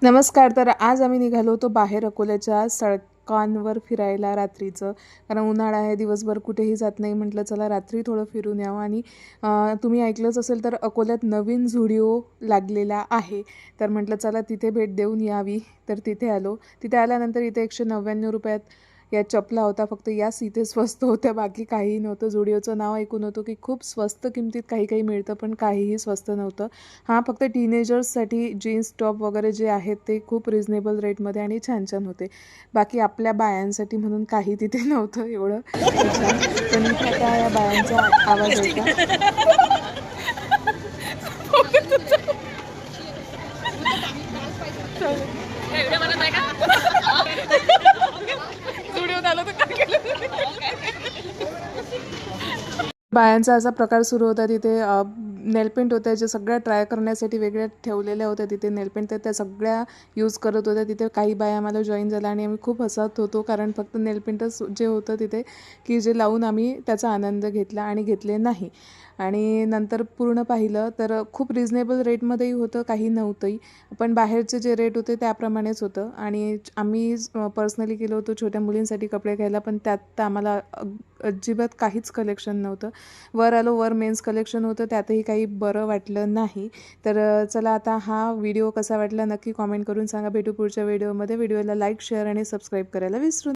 नमस्कार. तर आज आम्ही निघालो होतो बाहेर अकोल्याच्या सडकांवर फिरायला रात्रीचं. कारण उन्हाळा आहे, दिवसभर कुठेही जात नाही. म्हटलं चला रात्री थोडं फिरून यावं. आणि तुम्ही ऐकलंच असेल तर अकोल्यात नवीन झुडिओ लागलेला आहे. तर म्हटलं चला तिथे भेट देऊन यावी. तर तिथे आलो. तिथे आल्यानंतर इथे 199 रुपयात या चपला होता. फक्त याच इथे स्वस्त होत्या, बाकी काहीही नव्हतं. झुडिओचं नाव ऐकून होतं की खूप स्वस्त किमतीत काही काही मिळतं, पण काहीही स्वस्त नव्हतं. हां, फक्त टीनेजर्ससाठी जीन्स टॉप वगैरे जे आहेत ते खूप रिजनेबल रेटमध्ये आणि छान छान होते. बाकी आपल्या बायांसाठी म्हणून काही तिथे नव्हतं एवढं छान. पण इथे आता या बायांचा आवाज ऐका. बायांचा असा प्रकार सुरू होता तिथे. नेलपेंट होत्या जे सगळ्या ट्राय करण्यासाठी वेगळ्या ठेवलेल्या होत्या तिथे नेलपेंट. तर त्या सगळ्या यूज करत होत्या तिथे. काही बाया आम्हाला जॉईन झाल्या आणि आम्ही खूप हसत होतो, कारण फक्त नेलपेंटच जे होतं तिथे की जे लावून आम्ही त्याचा आनंद घेतला आणि घेतले नाही. आणि नंतर पूर्ण पाहिलं तर खूप रिजनेबल रेटमध्येही होतं, काही नव्हतंही. पण बाहेरचे जे रेट होते त्याप्रमाणेच होतं. आणि आम्ही पर्सनली गेलो होतो छोट्या मुलींसाठी कपडे घ्यायला, पण त्यात तर आम्हाला अजिबात काहीच कलेक्शन नव्हतं. वर आलो, वर मेन्स कलेक्शन होतं, त्यातही काही बरं वाटलं नाही. तर चला आता हा व्हिडिओ कसा वाटला नक्की कॉमेंट करून सांगा. भेटू पुढच्या व्हिडिओमध्ये. व्हिडिओला लाईक, शेअर आणि सबस्क्राईब करायला विसरू